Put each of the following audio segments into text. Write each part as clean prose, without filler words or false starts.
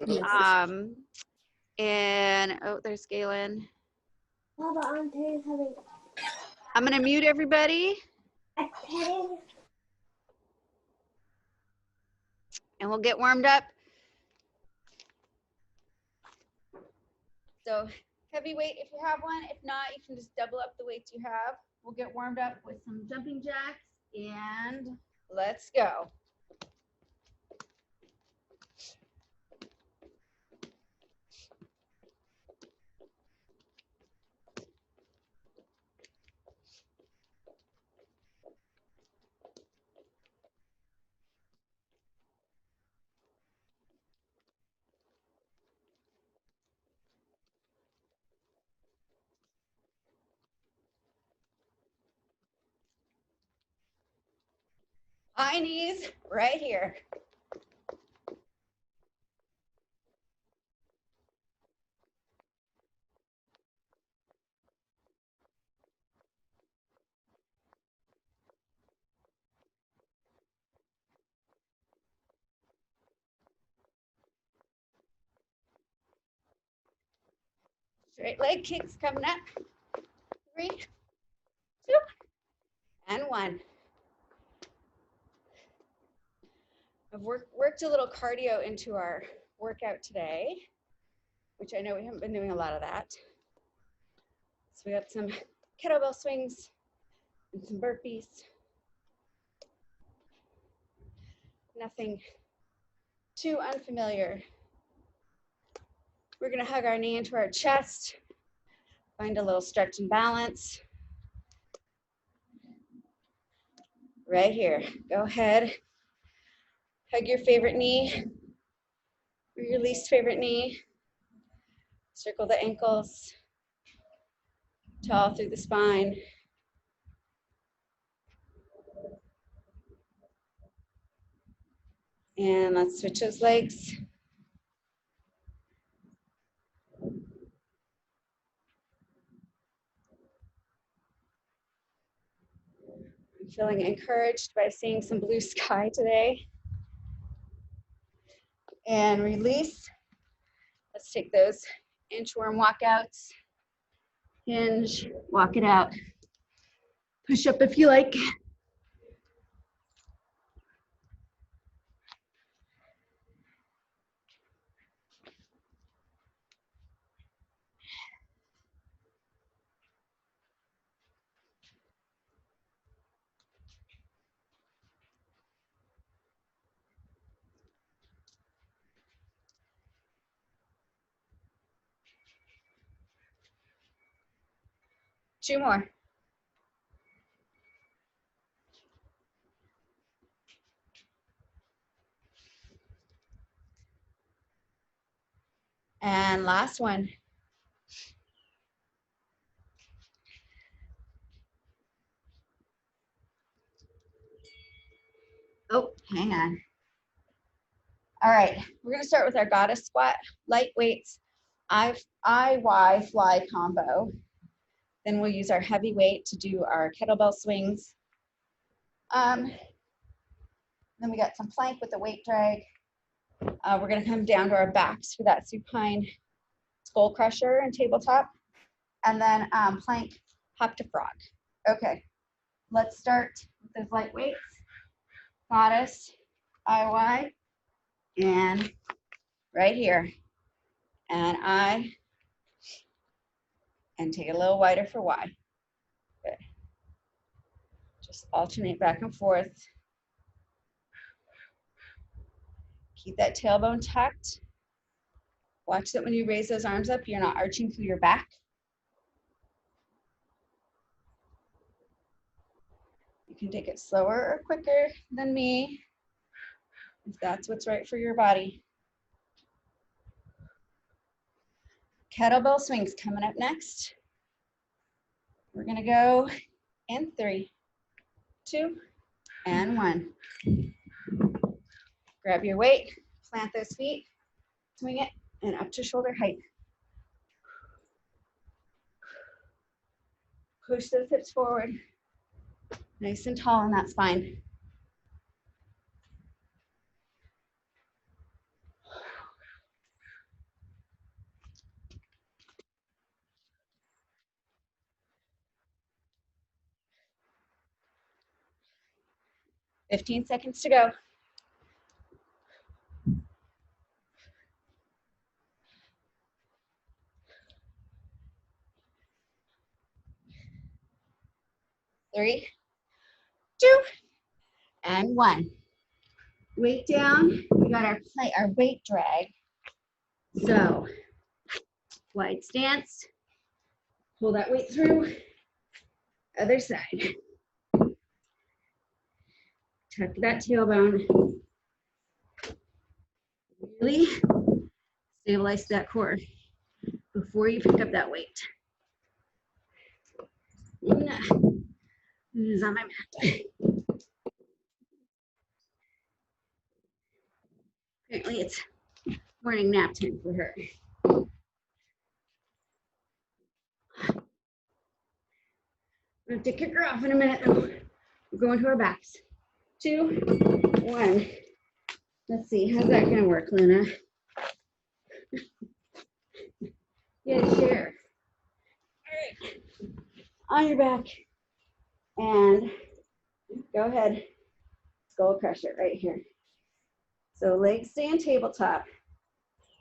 Um, and, oh, there's Galen. Mama, Auntie's having I'm going to mute everybody. a petting. And we'll get warmed up. So heavy weight if you have one. If not, you can just double up the weights you have. We'll get warmed up with some jumping jacks and let's go. High knees right here. Straight leg kicks coming up. 3, 2, and 1. I've worked a little cardio into our workout today, which I know we haven't been doing a lot of that. So we got some kettlebell swings and some burpees. Nothing too unfamiliar. We're gonna hug our knee into our chest, find a little stretch and balance. Right here, go ahead. Hug your favorite knee or your least favorite knee. Circle the ankles, tall through the spine. And let's switch those legs. I'm feeling encouraged by seeing some blue sky today. And release. Let's take those inchworm walkouts. Hinge, walk it out. Push up if you like. Two more. And last one. Oh, hang on. All right, we're gonna start with our goddess squat, light weights, IY fly combo. Then we'll use our heavy weight to do our kettlebell swings. Then we got some plank with the weight drag. We're gonna come down to our backs for that supine skull crusher and tabletop. And then plank, hop to frog. Okay, let's start with those light weights. Goddess, IY, and right here. And I, and take it a little wider for Y. Good. Just alternate back and forth. Keep that tailbone tucked. Watch that when you raise those arms up, you're not arching through your back. You can take it slower or quicker than me, if that's what's right for your body. Kettlebell swings coming up next. We're gonna go in 3, 2, and 1. Grab your weight, plant those feet, swing it, and up to shoulder height. Push those hips forward, nice and tall in that spine. 15 seconds to go. Three, two, and one. Weight down. We got our weight drag. So, wide stance. Pull that weight through. Other side. Tuck that tailbone. Really stabilize that core before you pick up that weight. This is on my mat. Apparently it's morning nap time for her. We're gonna have to kick her off in a minute though. We're going to our backs. 2, 1. Let's see, how's that gonna work, Luna? Yeah, share. All right, on your back, and go ahead, skull crusher right here. So legs stay on tabletop.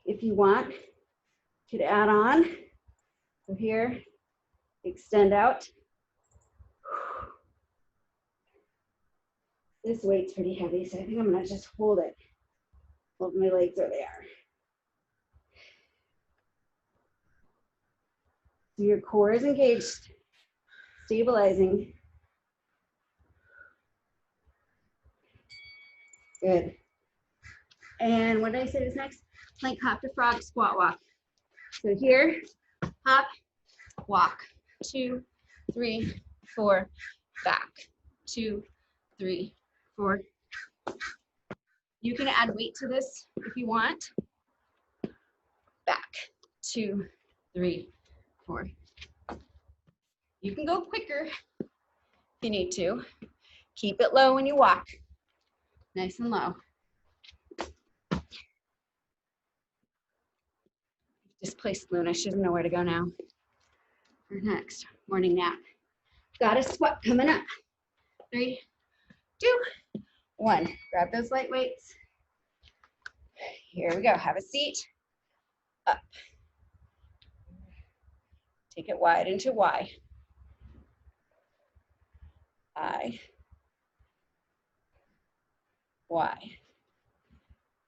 If you want, you could add on. So here, extend out. This weight's pretty heavy, so I think I'm gonna just hold it. Hold my legs where they are. So your core is engaged, stabilizing. Good. And what did I say is next? Plank, hop to frog, squat, walk. So here, hop, walk. 2, 3, 4, back. 2, 3, 4. You can add weight to this if you want. Back. 2, 3, 4. You can go quicker if you need to. Keep it low when you walk. Nice and low. Displaced Luna. She doesn't know where to go now. For next morning nap. Got a squat coming up. 3, 2, 1. Grab those light weights. Here we go. Have a seat. Up. Take it wide into Y. I. Y.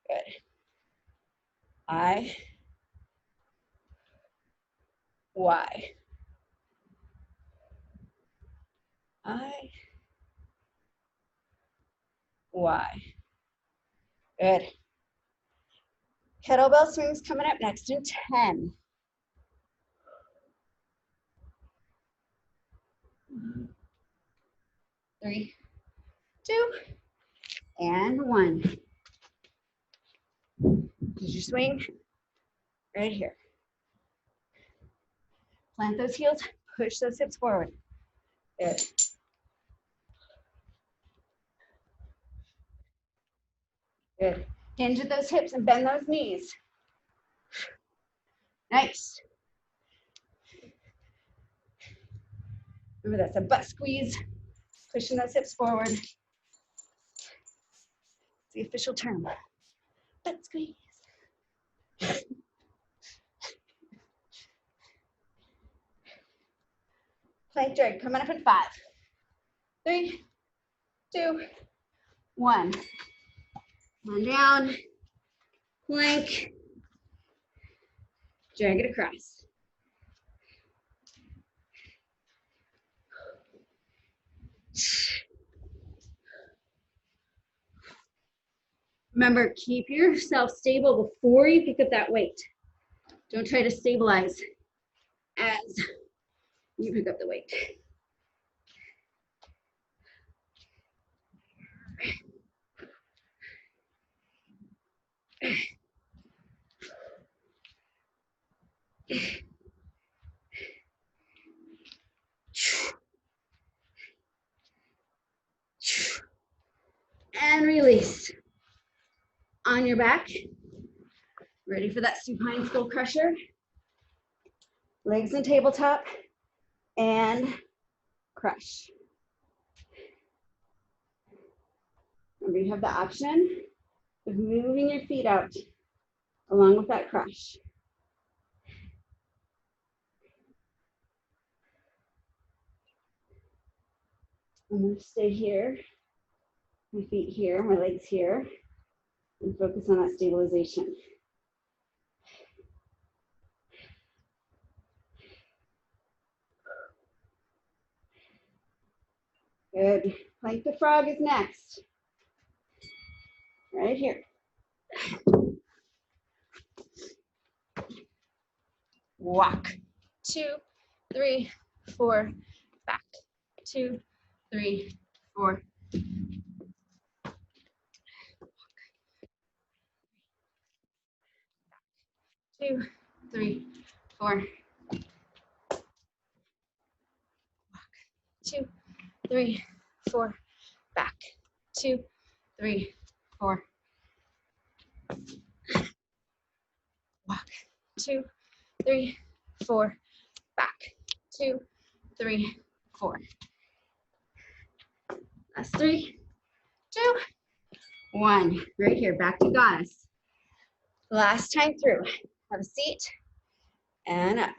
Good. I. Y. I. Y. Good. Kettlebell swings coming up next in 10. 3, 2, and 1. Did you swing? Right here. Plant those heels, push those hips forward. Good. Good. Hinge at those hips and bend those knees. Nice. Remember that's a butt squeeze. Pushing those hips forward. It's the official term. Butt squeeze. Plank drag coming up in 5. 3, 2, 1. On down. Plank. Drag it across. Remember, keep yourself stable before you pick up that weight. Don't try to stabilize as you pick up the weight. And release. On your back. Ready for that supine skull crusher. Legs in tabletop. And crush. Remember, you have the option of moving your feet out along with that crush. I'm going to stay here, my feet here, my legs here, and focus on that stabilization. Good. Plank the frog is next. Right here. Walk. 2, 3, 4, back. 2, 3, 4. 2, 3, 4. 2, 3, 4. Back. 2, 3, 4. Walk. 2, 3, 4. Back. 2, 3, 4. Last 3, 2, 1. Right here, back to goddess. Last time through. Have a seat and up.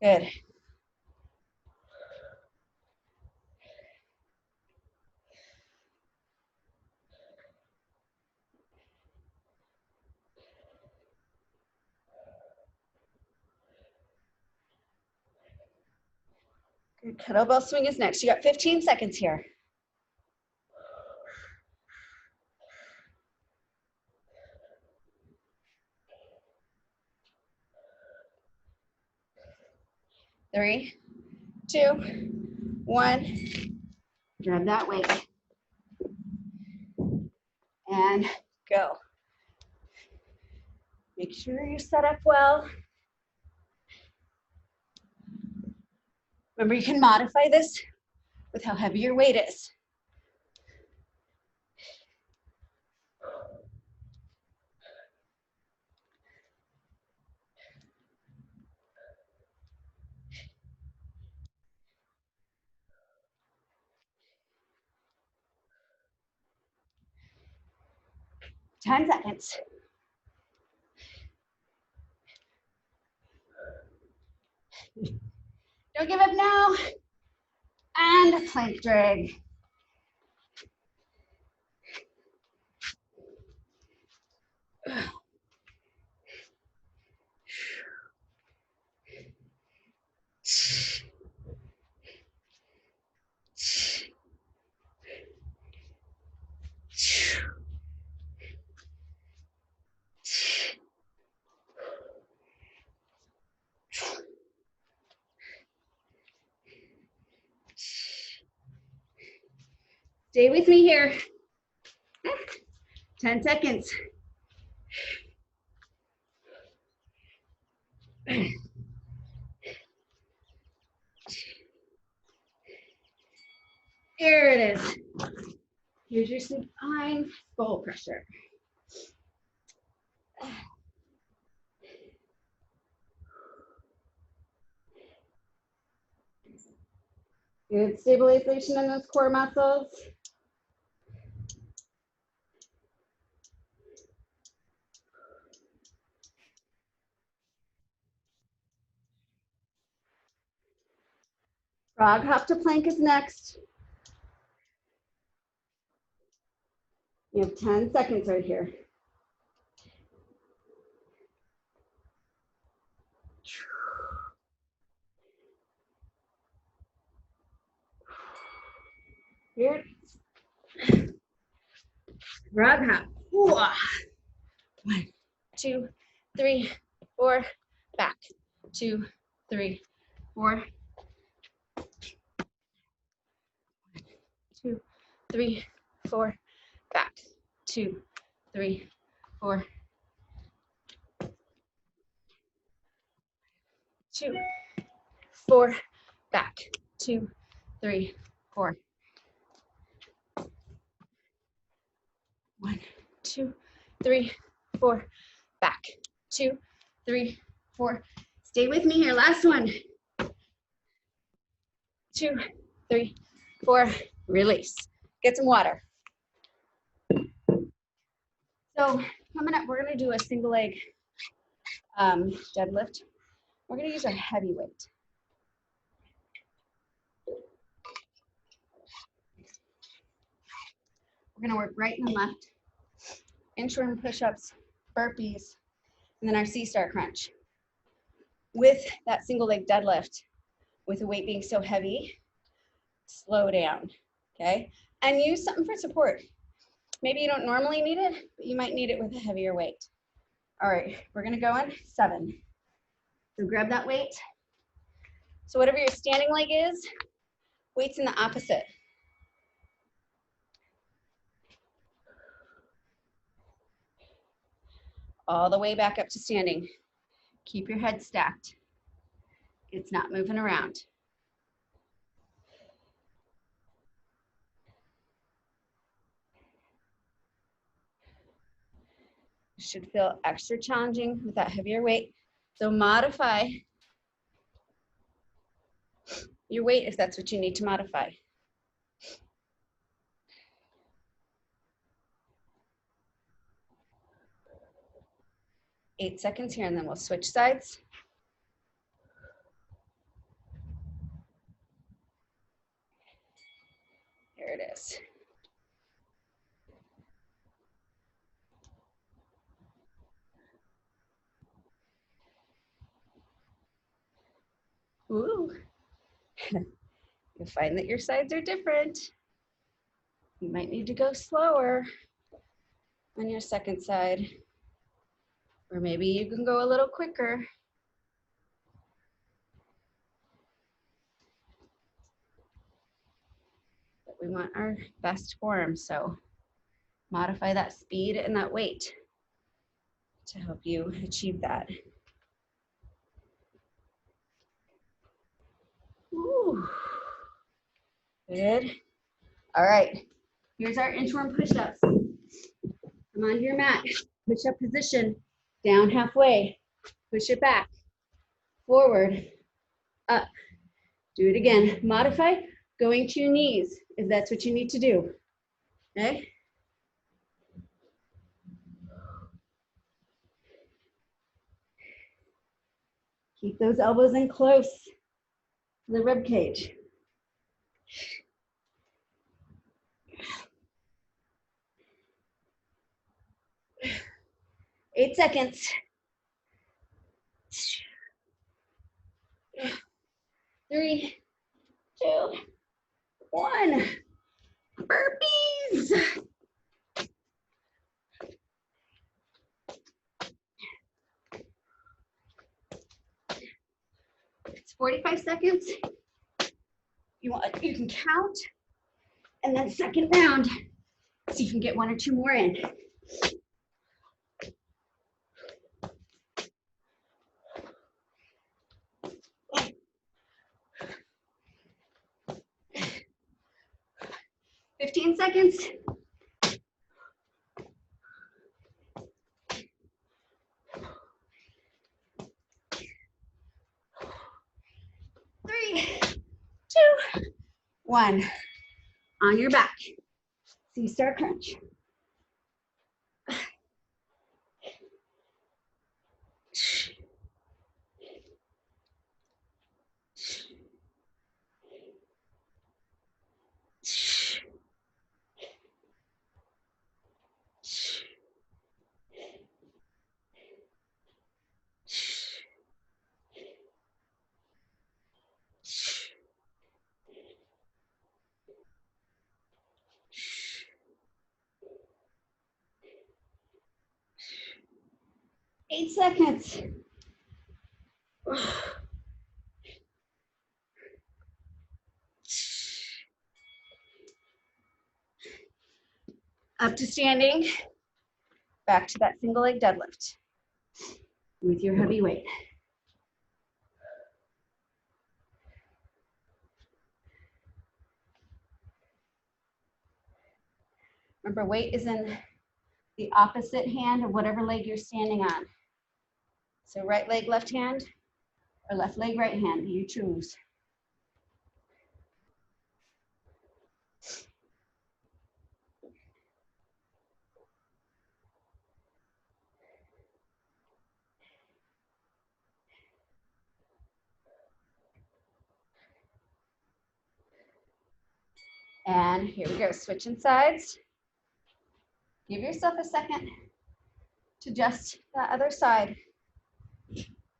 Good. Good. Kettlebell swing is next. You got 15 seconds here. Three, 2, 1. Grab that weight. And go. Make sure you're set up well. Remember, you can modify this with how heavy your weight is. Ten seconds. Don't give up now. And plank drag. Stay with me here. 10 seconds. Here it is. Here's your supine skull pressure. Good stabilization in those core muscles. Frog hop to plank is next. You have 10 seconds right here. Here. Frog hop. Ooh. 1, 2, 3, 4. Back. 2, 3, 4. 2, 3, 4. Back. 2, 3, 4. 2, 4. Back. 2, 3, 4. 1, 2, 3, 4. Back. 2, 3, 4. Stay with me here. Last one. 2, 3, 4, release. Get some water. So coming up, we're gonna do a single leg deadlift. We're gonna use our heavy weight. We're gonna work right and left, inchworm push-ups, burpees, and then our C-star crunch. With that single leg deadlift, with the weight being so heavy, slow down, okay? And use something for support. Maybe you don't normally need it, but you might need it with a heavier weight. All right, we're gonna go in 7. So grab that weight. So whatever your standing leg is, weight's in the opposite. All the way back up to standing. Keep your head stacked. It's not moving around. Should feel extra challenging with that heavier weight. So modify your weight if that's what you need to modify. Eight seconds here, and then we'll switch sides. Here it is. Ooh. You'll find that your sides are different. You might need to go slower on your second side, or maybe you can go a little quicker. But we want our best form, so modify that speed and that weight to help you achieve that. Ooh. Good. All right, here's our inchworm push-ups. Come onto your mat, push-up position, down halfway, push it back, forward, up. Do it again. Modify going to your knees if that's what you need to do, okay? Keep those elbows in close to the rib cage. 8 seconds. 3, 2, 1. Burpees. It's 45 seconds. You can count, and then second round, see if you can get 1 or 2 more in. Fifteen seconds. 3, 2, 1. On your back. C-star crunch. Eight seconds. Up to standing, back to that single leg deadlift with your heavy weight. Remember, weight is in the opposite hand of whatever leg you're standing on. So right leg, left hand, or left leg, right hand, you choose. And here we go, switching sides. Give yourself a second to adjust that other side.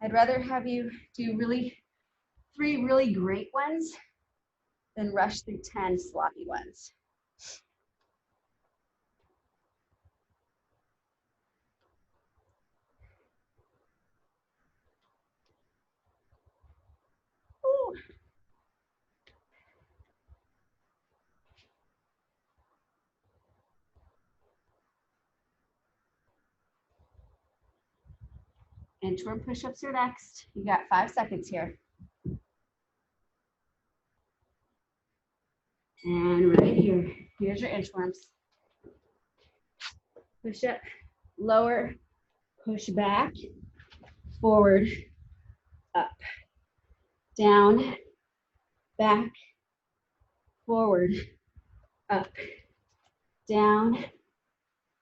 I'd rather have you do 3 really great ones than rush through 10 sloppy ones. Ooh. Inchworm push-ups are next. You got 5 seconds here. And right here, here's your inchworms. Push up, lower, push back, forward, up, down, back, forward, up, down,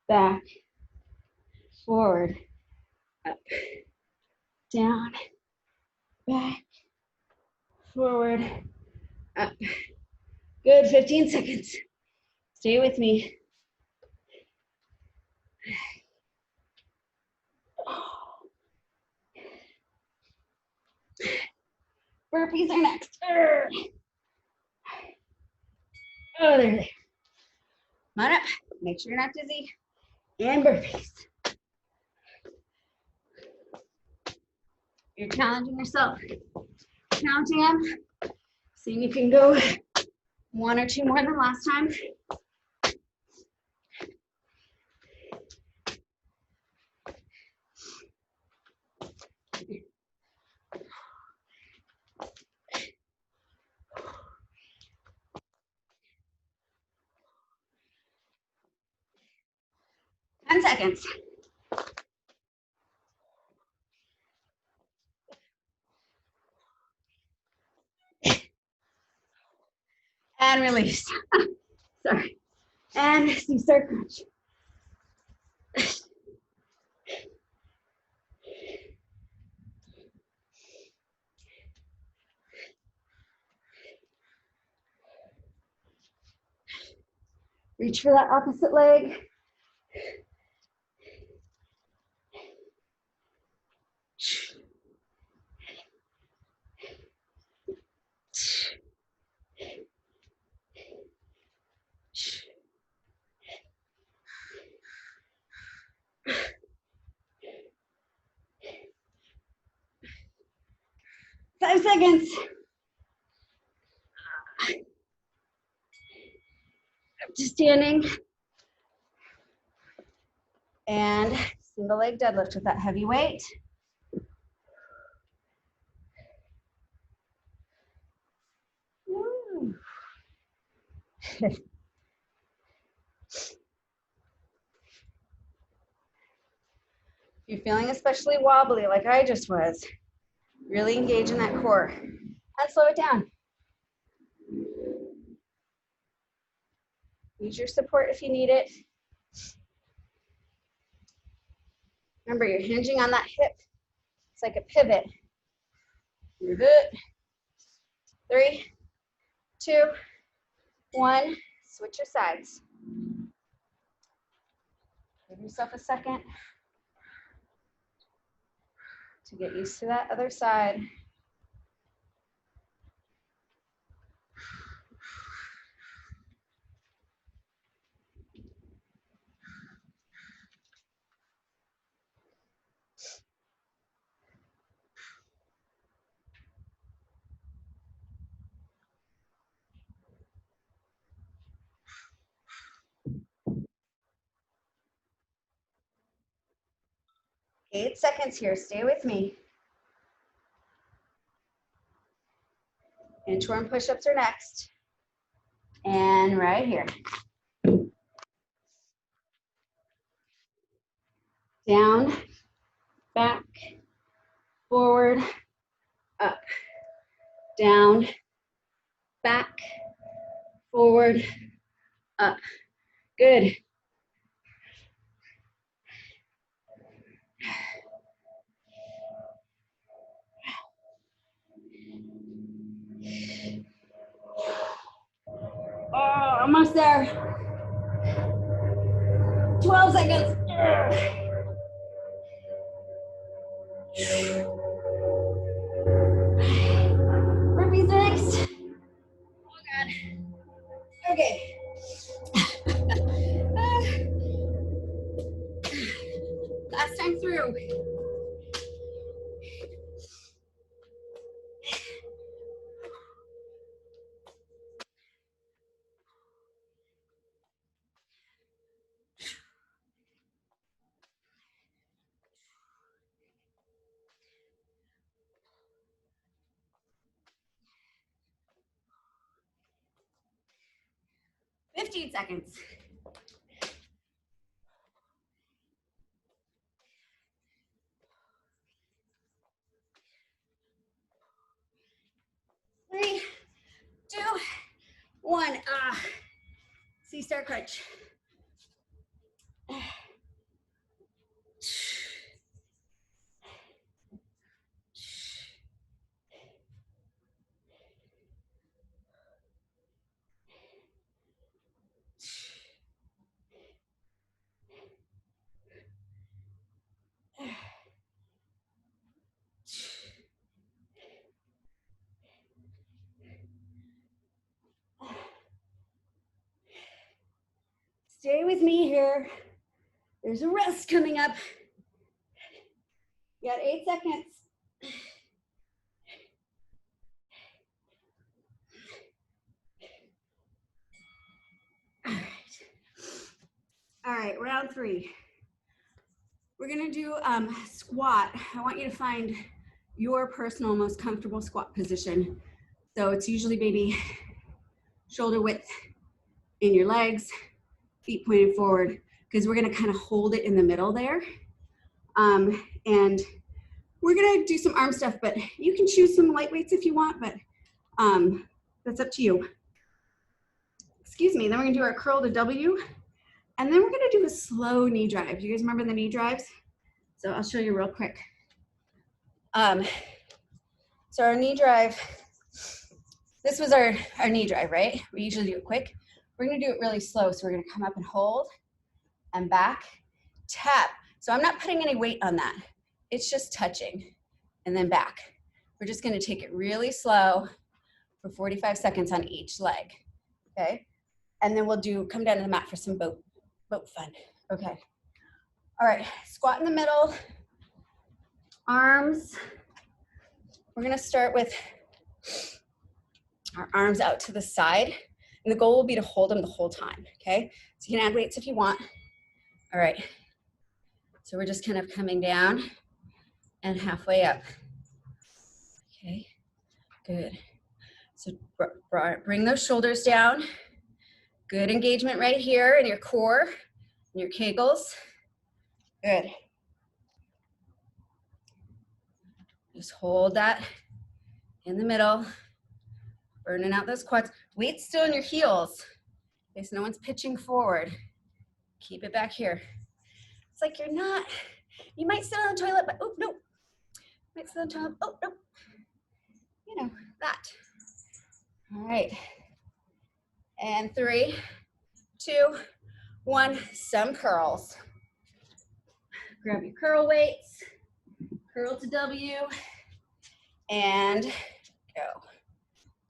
back, forward, up, down, back, forward, up. Good, 15 seconds. Stay with me. Burpees are next. Oh, there they are. Come on up. Make sure you're not dizzy. And burpees. You're challenging yourself. Counting them. Seeing if you can go 1 or 2 more than last time. Ten seconds. And release. Sorry. And C-start crunch. Reach for that opposite leg. Five seconds. Up to standing. And single leg deadlift with that heavy weight. Woo. If you're feeling especially wobbly like I just was, really engage in that core and slow it down. Use your support if you need it. Remember, you're hinging on that hip. It's like a pivot. You're good. 3, 2, 1. Switch your sides. Give yourself a second to get used to that other side. Okay, 8 seconds here. Stay with me. Inchworm push-ups are next. And right here. Down, back, forward, up, down, back, forward, up. Good. Oh. almost there. 12 seconds. Burpees next. Oh God. Okay. Last time through. Fifteen seconds. Three, two, one. C-star crunch. Stay with me here. There's a rest coming up. You got 8 seconds. All right, round 3. We're gonna do squat. I want you to find your personal most comfortable squat position. So it's usually maybe shoulder width in your legs, feet pointed forward, because we're gonna kind of hold it in the middle there. And we're gonna do some arm stuff, but you can choose some light weights if you want, but that's up to you. Excuse me, then we're gonna do our curl to W, and then we're gonna do a slow knee drive. Do you guys remember the knee drives? So I'll show you real quick. So our knee drive, this was our knee drive, right? We usually do it quick. We're gonna do it really slow. So we're gonna come up and hold and back, tap. So I'm not putting any weight on that. It's just touching and then back. We're just gonna take it really slow for 45 seconds on each leg, okay? And then we'll come down to the mat for some boat fun, okay? All right, squat in the middle, arms. We're gonna start with our arms out to the side, and the goal will be to hold them the whole time, okay? So you can add weights if you want. All right, so we're just kind of coming down and halfway up. Okay, good. So bring those shoulders down. Good engagement right here in your core, in your kegels. Good. Just hold that in the middle, burning out those quads. Weight still in your heels, okay, so no one's pitching forward. Keep it back here. It's like you're not, you might sit on the toilet, but oh, no. Might sit on the toilet, oh, no. You know, that. All right. And 3, 2, 1, some curls. Grab your curl weights, curl to W, and go.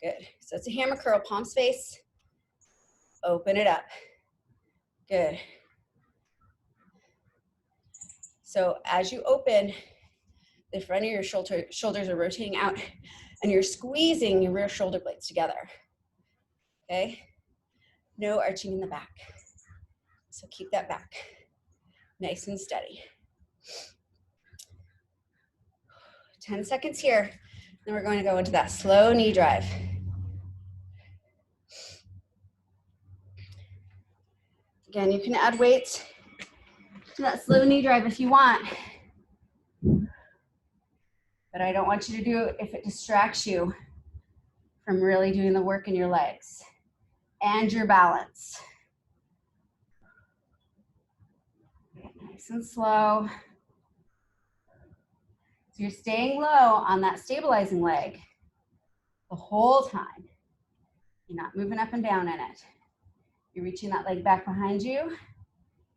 Good. So it's a hammer curl, palms face. Open it up. Good. So as you open, the front of your shoulders are rotating out, and you're squeezing your rear shoulder blades together. Okay? No arching in the back. So keep that back nice and steady. 10 seconds here. Then we're going to go into that slow knee drive. Again, you can add weights to that slow knee drive if you want. But I don't want you to do it if it distracts you from really doing the work in your legs and your balance. Nice and slow. So you're staying low on that stabilizing leg the whole time. You're not moving up and down in it. You're reaching that leg back behind you,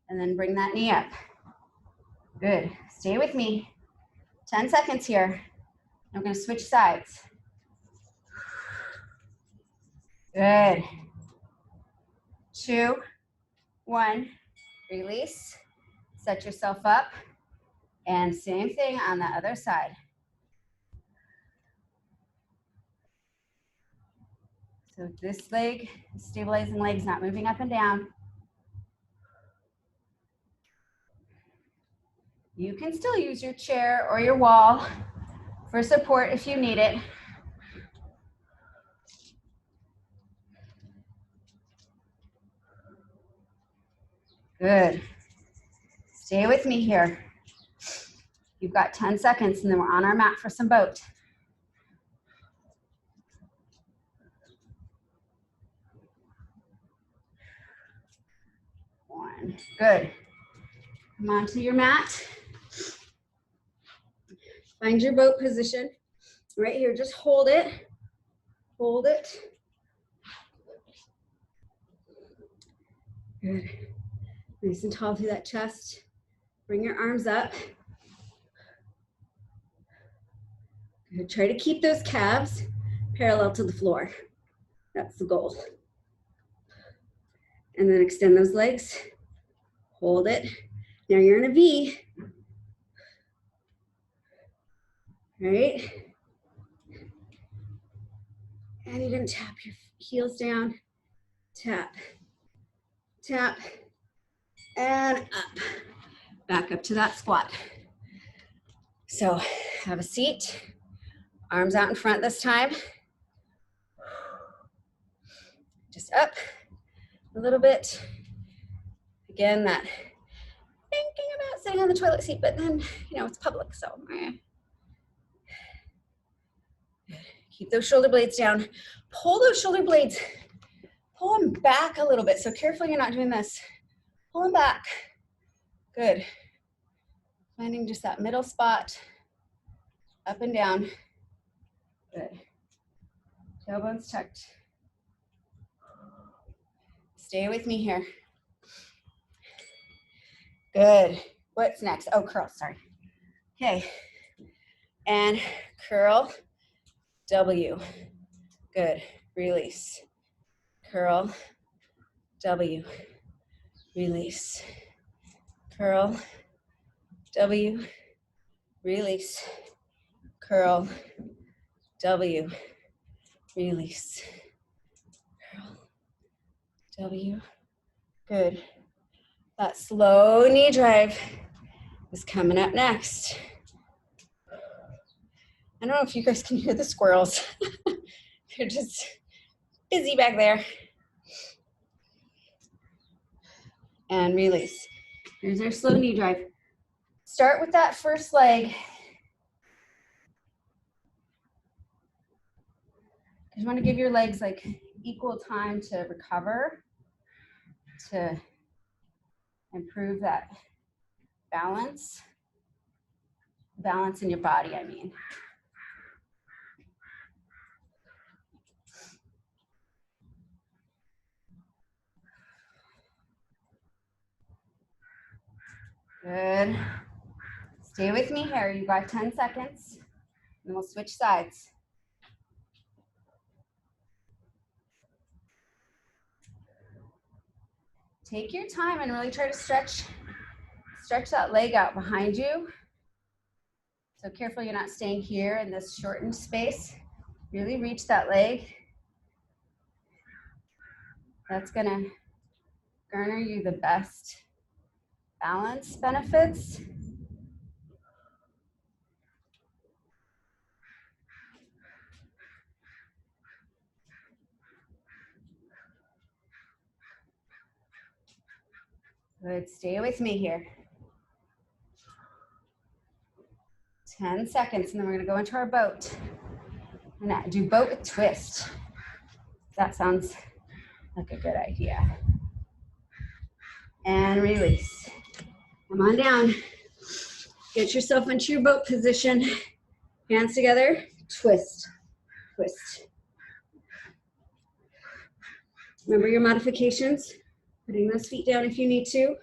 and then bring that knee up. Good. Stay with me. 10 seconds here. I'm going to switch sides. Good. 2, 1. Release. Set yourself up. And same thing on the other side. So this leg, stabilizing leg's not moving up and down. You can still use your chair or your wall for support if you need it. Good. Stay with me here. You've got 10 seconds and then we're on our mat for some boat. 1. Good. Come onto your mat. Find your boat position. Right here, just hold it. Hold it. Good. Nice and tall through that chest. Bring your arms up. Good. Try to keep those calves parallel to the floor. That's the goal. And then extend those legs. Hold it. Now you're in a V. Right? And you're gonna tap your heels down. Tap, tap, and up. Back up to that squat. So have a seat. Arms out in front this time. Just up a little bit. Again, that thinking about sitting on the toilet seat, but then, you know, it's public, so. Keep those shoulder blades down. Pull those shoulder blades. Pull them back a little bit. So careful you're not doing this. Pull them back. Good. Finding just that middle spot. Up and down. Good. Tailbones tucked. Stay with me here. Good. What's next? Oh, curl, sorry. Okay. And curl. W. Good. Release. Curl. W. Release. Curl. W. Release. Curl. W. Release. Curl. W. Good. That slow knee drive is coming up next. I don't know if you guys can hear the squirrels. They're just busy back there. And release. Here's our slow knee drive. Start with that first leg. You want to give your legs like equal time to recover, to improve that balance in your body, I mean. Good. Stay with me here. You've got 10 seconds, and we'll switch sides. Take your time and really try to stretch that leg out behind you. So careful you're not staying here in this shortened space. Really reach that leg. That's gonna garner you the best balance benefits. Good, stay with me here. 10 seconds, and then we're gonna go into our boat. We're gonna do boat with twist. That sounds like a good idea. And release. Come on down. Get yourself into your boat position. Hands together, twist, twist. Remember your modifications. Putting those feet down if you need to.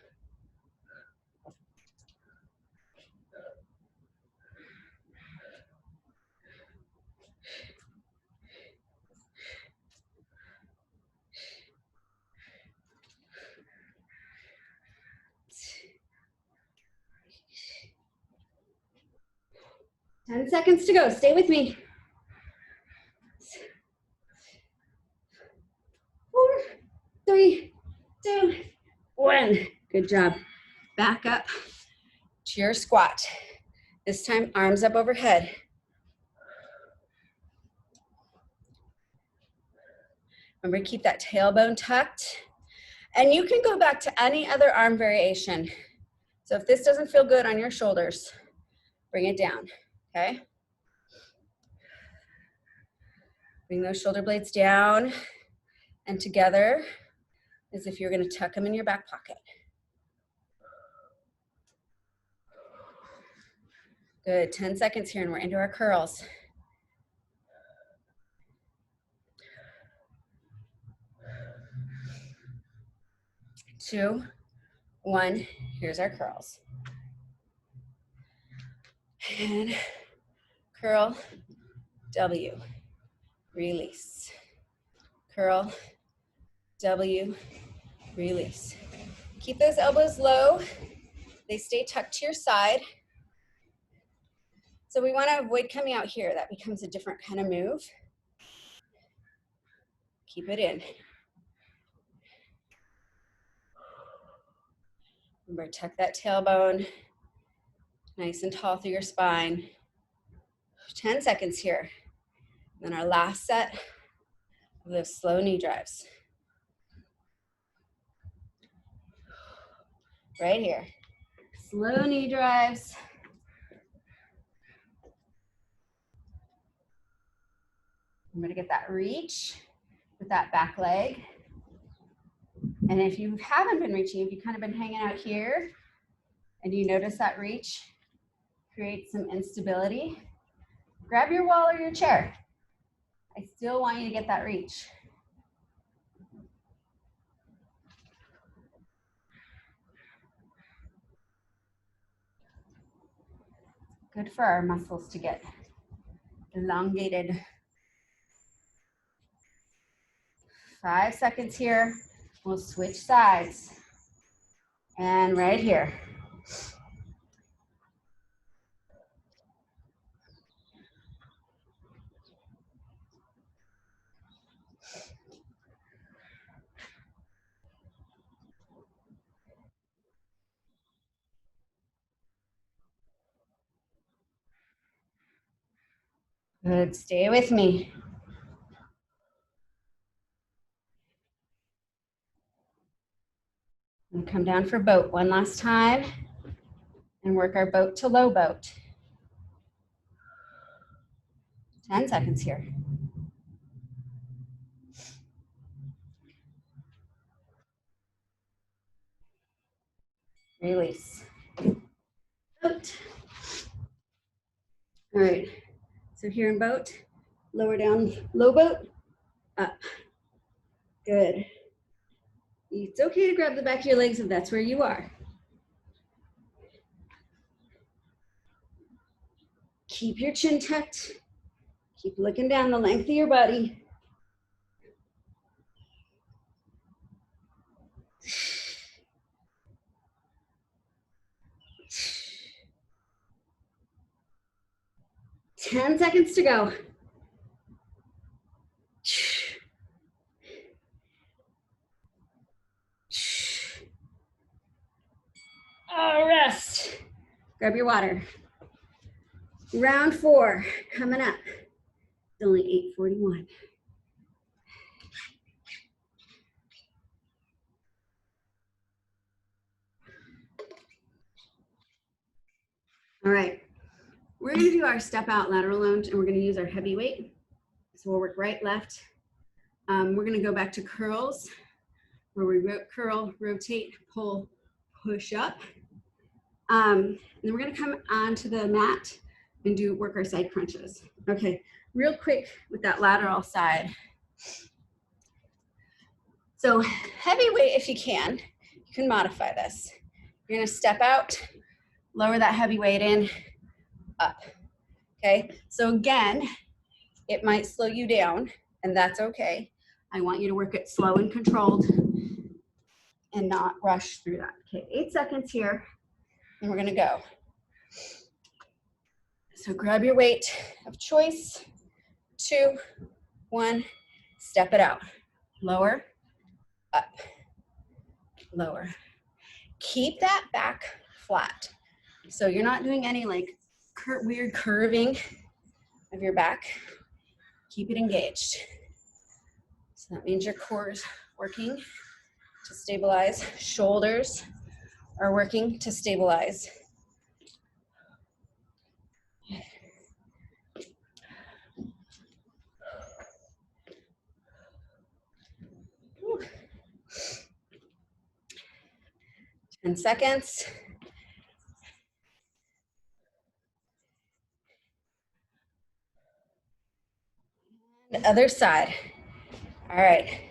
Ten seconds to go. Stay with me. 4, 3, 2, 1. Good job. Back up to your squat. This time, arms up overhead. Remember, keep that tailbone tucked. And you can go back to any other arm variation. So if this doesn't feel good on your shoulders, bring it down, okay? Bring those shoulder blades down and together as if you're gonna tuck them in your back pocket. Good, 10 seconds here and we're into our curls. Two, one, here's our curls. And curl, W, release. Curl, W, release. Keep those elbows low. They stay tucked to your side. So we want to avoid coming out here. That becomes a different kind of move. Keep it in. Remember, tuck that tailbone nice and tall through your spine. 10 seconds here. Then our last set of those slow knee drives. Right here. Slow knee drives. Remember to get that reach with that back leg. And if you haven't been reaching, if you've kind of been hanging out here and you notice that reach creates some instability, grab your wall or your chair. I still want you to get that reach. Good for our muscles to get elongated. 5 seconds here. We'll switch sides. And right here. Good, stay with me. And come down for boat one last time and work our boat to low boat. 10 seconds here. Release. Boat. All right, so here in boat, lower down, low boat, up. Good. It's okay to grab the back of your legs if that's where you are. Keep your chin tucked. Keep looking down the length of your body. Ten seconds to go. Oh, rest. Grab your water. Round 4 coming up. It's only 8:41. All right, we're gonna do our step out lateral lunge and we're gonna use our heavy weight. So we'll work right, left. We're gonna go back to curls where we curl, rotate, pull, push up. And then we're gonna come onto the mat and work our side crunches. Okay, real quick with that lateral side. So heavy weight if you can modify this. You're gonna step out, lower that heavy weight in, up, okay? So again, it might slow you down, and that's okay. I want you to work it slow and controlled and not rush through that. Okay, 8 seconds here, and we're gonna go. So grab your weight of choice, 2, 1, step it out. Lower, up, lower. Keep that back flat. So you're not doing any like weird curving of your back. Keep it engaged. So that means your core is working to stabilize. Shoulders are working to stabilize. Whew. 10 seconds. The other side. All right.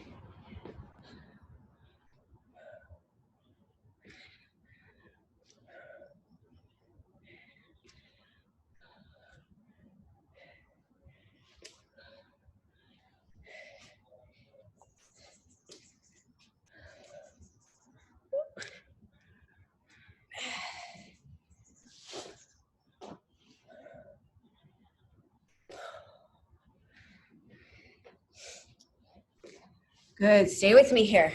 Good, stay with me here.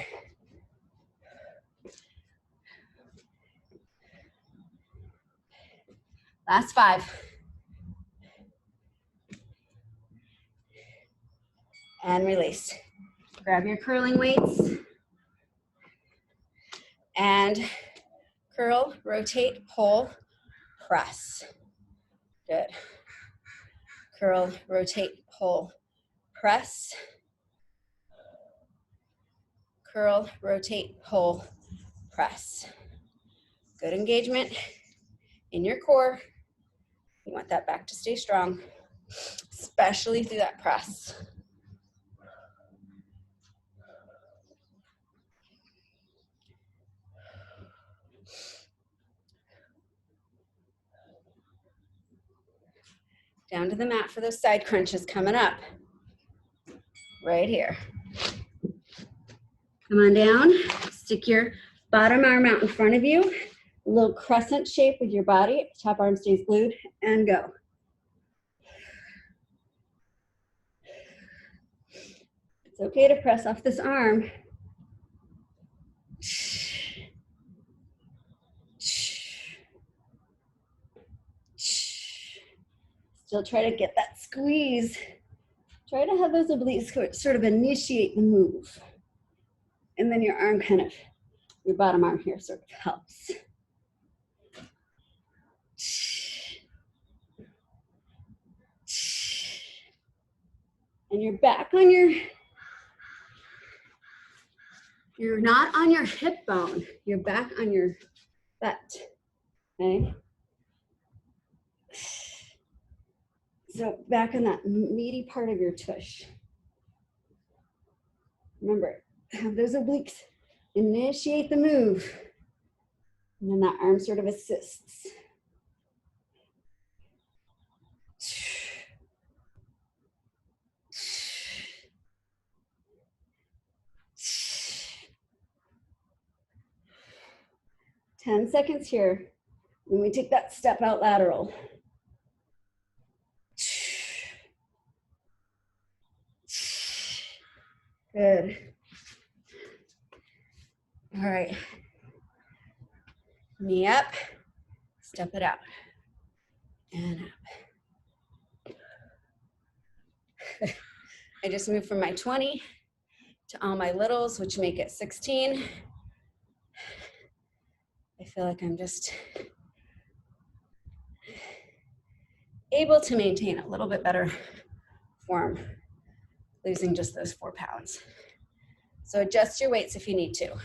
Last 5. And release. Grab your curling weights and curl, rotate, pull, press. Good. Curl, rotate, pull, press. Curl, rotate, pull, press. Good engagement in your core. You want that back to stay strong, especially through that press. Down to the mat for those side crunches coming up. Right here. Come on down, stick your bottom arm out in front of you, a little crescent shape with your body, top arm stays glued, and go. It's okay to press off this arm. Still try to get that squeeze. Try to have those obliques sort of initiate the move. And then your arm kind of, your bottom arm here sort of helps. And you're back on you're not on your hip bone, you're back on your butt, okay? So back on that meaty part of your tush. Remember, have those obliques initiate the move. And then that arm sort of assists. Ten seconds here. When we take that step out lateral. Good. All right. Knee up, step it out, and up. I just moved from my 20 to all my littles, which make it 16. I feel like I'm just able to maintain a little bit better form, losing just those 4 pounds. So adjust your weights if you need to.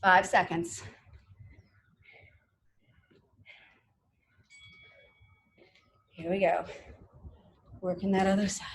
Five seconds. Here we go. Working that other side.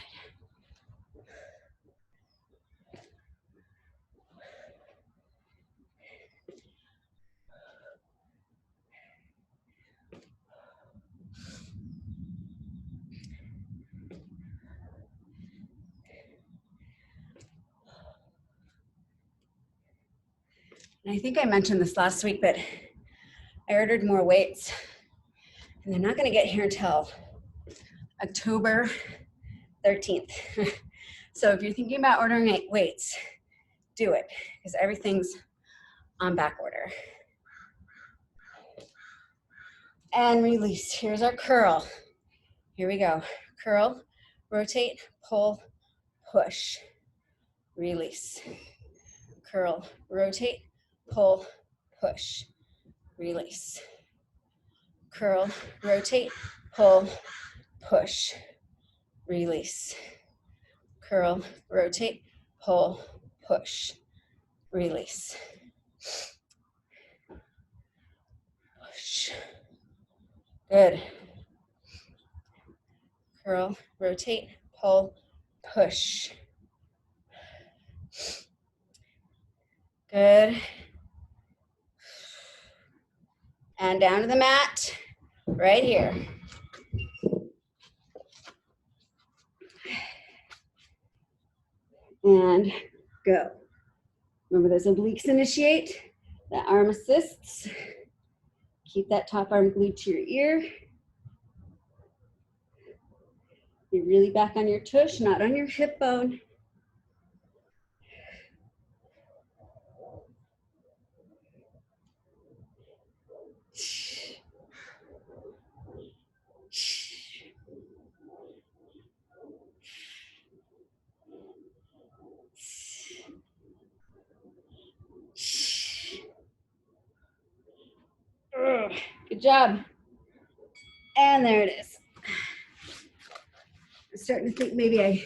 And I think I mentioned this last week, but I ordered more weights and they're not going to get here until October 13th. So if you're thinking about ordering weights, do it because everything's on back order. And release. Here's our curl. Here we go. Curl, rotate, pull, push, release. Curl, rotate, pull, push, release. Curl, rotate, pull, push, release. Curl, rotate, pull, push, release. Push. Good. Curl, rotate, pull, push. Good. And down to the mat, right here. And go. Remember those obliques initiate, that arm assists. Keep that top arm glued to your ear. You're really back on your tush, not on your hip bone. Good job. And there it is. I'm starting to think maybe I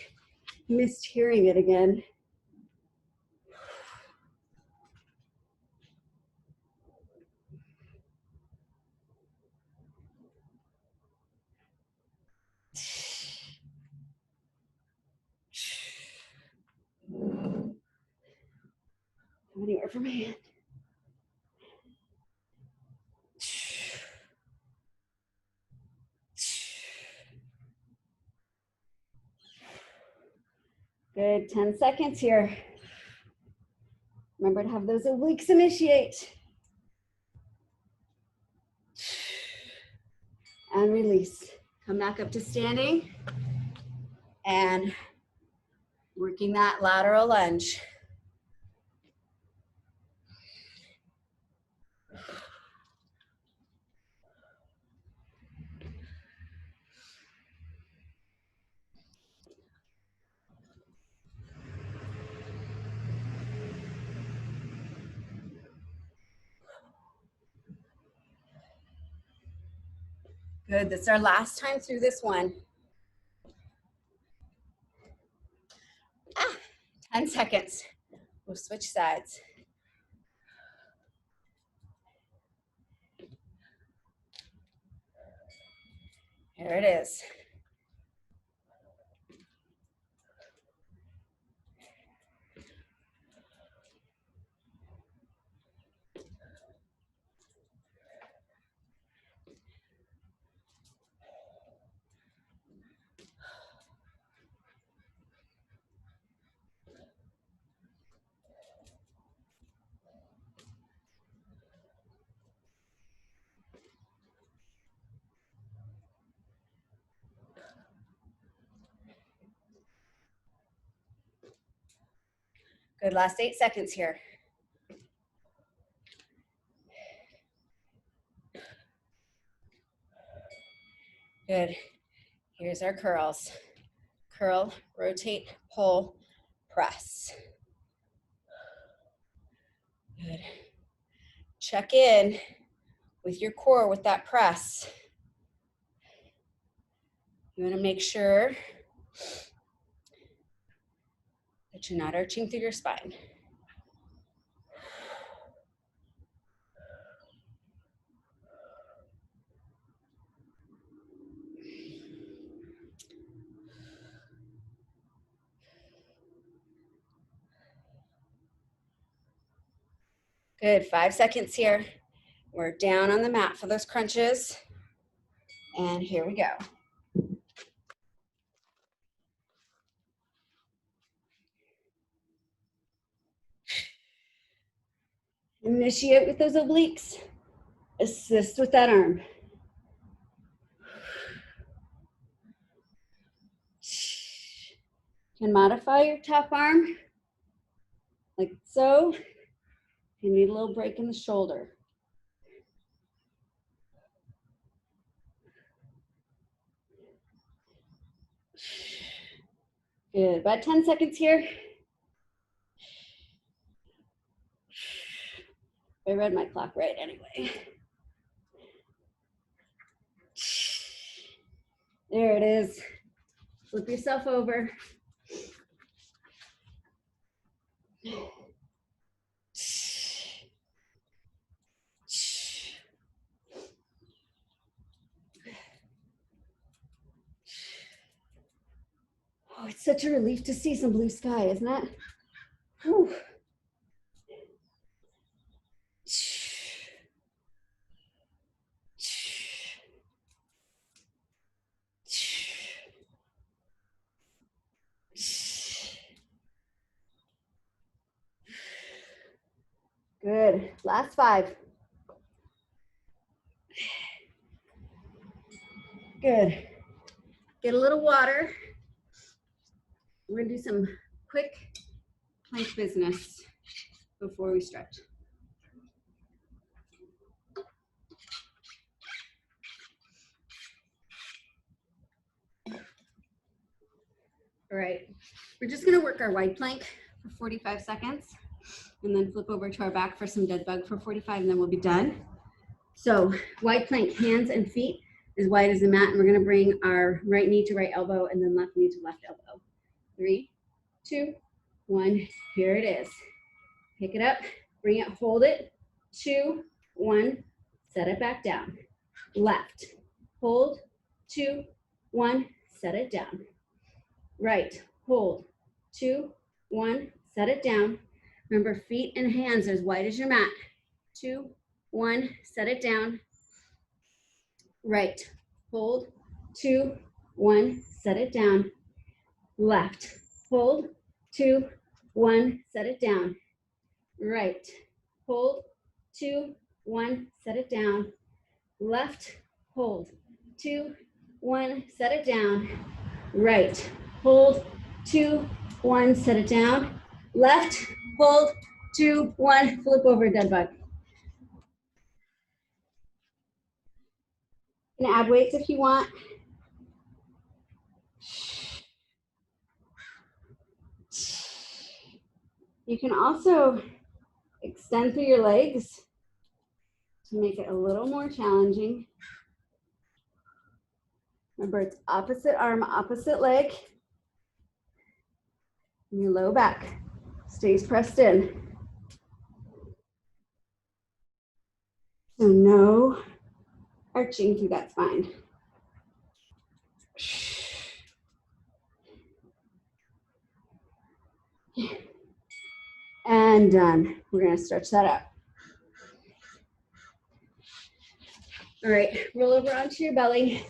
missed hearing it again. Anywhere from my hand. Good, 10 seconds here. Remember to have those obliques initiate. And release. Come back up to standing. And working that lateral lunge. Good, this is our last time through this one. 10 seconds. We'll switch sides. Here it is. Good, last 8 seconds here. Good, here's our curls. Curl, rotate, pull, press. Good. Check in with your core with that press. You want to make sure that you're not arching through your spine. Good, 5 seconds here. We're down on the mat for those crunches. And here we go. Initiate with those obliques. Assist with that arm. Can modify your top arm, like so. You need a little break in the shoulder. Good, about 10 seconds here. I read my clock right anyway. There it is. Flip yourself over. Oh, it's such a relief to see some blue sky, isn't it? Whew. Good. Last 5. Good. Get a little water. We're gonna do some quick plank business before we stretch. All right, we're just gonna work our wide plank for 45 seconds and then flip over to our back for some dead bug for 45 and then we'll be done. So wide plank, hands and feet as wide as the mat, and we're gonna bring our right knee to right elbow and then left knee to left elbow. 3, 2, 1, here it is. Pick it up, bring it, hold it, 2, 1, set it back down. Left, hold, 2, 1, set it down. Right, hold, 2, 1, set it down. Remember, feet and hands are as wide as your mat. 2, 1, set it down. Right, hold, 2, 1, set it down. Left, hold, 2, 1, set it down. Right, hold, 2, 1, set it down. Left, hold, 2, 1, set it down. Right, hold, 2, 1, set it down. Left, hold, 2, 1, flip over, dead bug. You can add weights if you want. You can also extend through your legs to make it a little more challenging. Remember, it's opposite arm, opposite leg. And your low back stays pressed in. So no arching through that spine. And done. We're gonna stretch that out. All right, roll over onto your belly.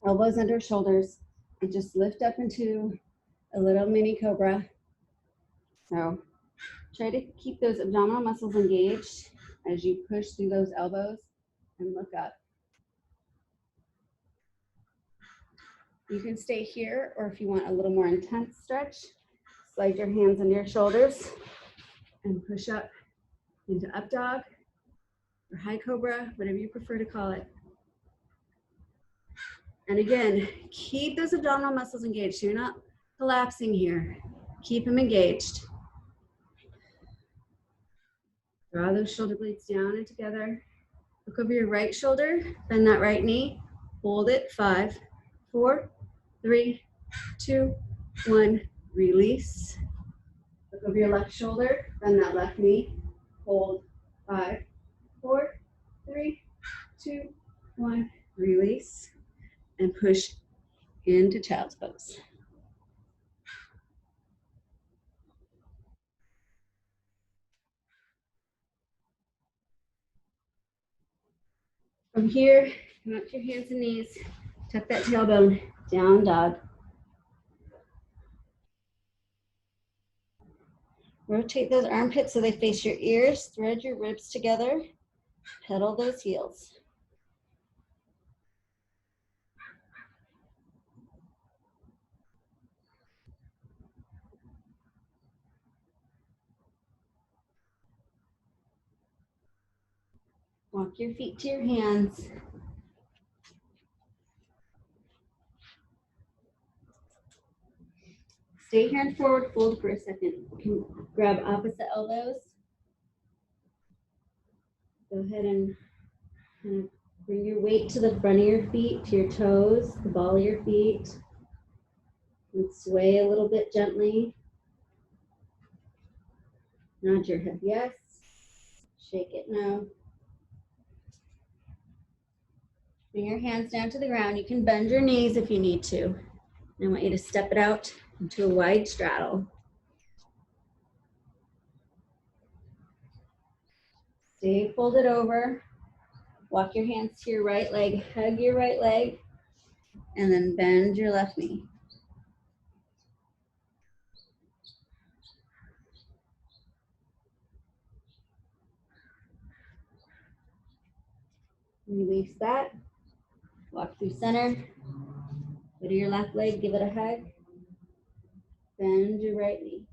Elbows under shoulders. And just lift up into a little mini cobra. So try to keep those abdominal muscles engaged as you push through those elbows and look up. You can stay here, or if you want a little more intense stretch, slide your hands under your shoulders and push up into up dog or high cobra, whatever you prefer to call it. And again, keep those abdominal muscles engaged. So you're not collapsing here. Keep them engaged. Draw those shoulder blades down and together. Look over your right shoulder, bend that right knee, hold it, 5, 4, 3, 2, 1, release. Look over your left shoulder, bend that left knee, hold, 5, 4, 3, 2, 1, release, and push into child's pose. . From here, come up to your hands and knees. Tuck that tailbone, down dog. Rotate those armpits so they face your ears. Thread your ribs together. Pedal those heels. Walk your feet to your hands. Stay here in forward fold for a second. You can grab opposite elbows. Go ahead and kind of bring your weight to the front of your feet, to your toes, the ball of your feet. And sway a little bit gently. Nod your head yes. Shake it no. Bring your hands down to the ground. You can bend your knees if you need to. I want you to step it out into a wide straddle. Stay folded over. Walk your hands to your right leg. Hug your right leg. And then bend your left knee. Release that. Walk through center. Go to your left leg. Give it a hug. Bend your right knee.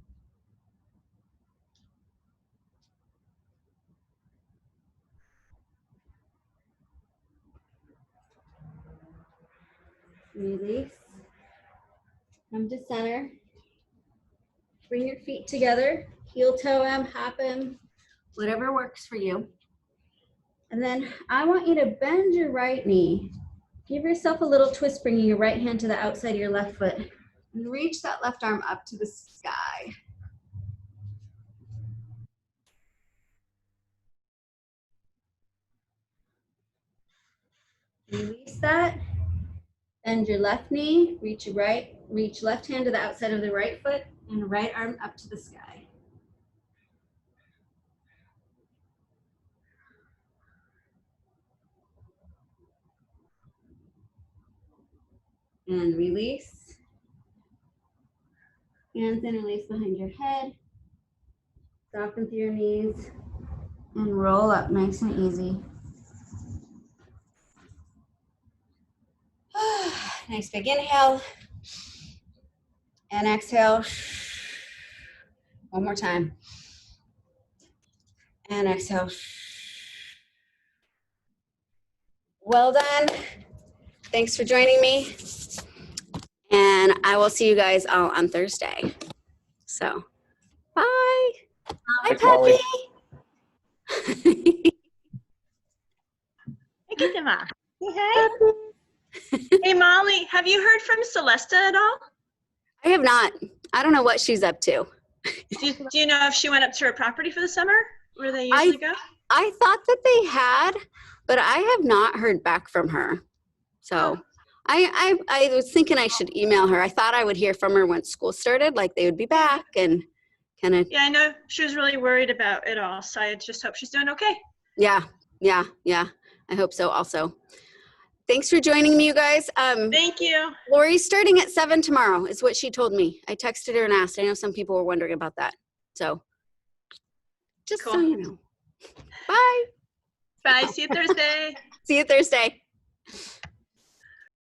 Release. Come to center. Bring your feet together. Heel toe them, hop them, whatever works for you. And then I want you to bend your right knee. Give yourself a little twist, bringing your right hand to the outside of your left foot. And reach that left arm up to the sky. Release that. Bend your left knee, reach left hand to the outside of the right foot, and right arm up to the sky. And release. Hands in, release behind your head. Soften through your knees. And roll up nice and easy. Nice big inhale. And exhale. One more time. And exhale. Well done. Thanks for joining me. And I will see you guys all on Thursday. So, bye. Bye, Molly. puppy. Hey, Kittima. Hey, Molly, have you heard from Celesta at all? I have not. I don't know what she's up to. Do you know if she went up to her property for the summer, where they usually go? I thought that they had, but I have not heard back from her. So I was thinking I should email her. I thought I would hear from her when school started, like they would be back and kind of. Yeah, I know she was really worried about it all, so I just hope she's doing okay. Yeah. I hope so also. Thanks for joining me, you guys. Thank you. Lori's starting at 7 tomorrow is what she told me. I texted her and asked. I know some people were wondering about that. So just Cool. so you know. Bye. Bye. See you Thursday. See you Thursday.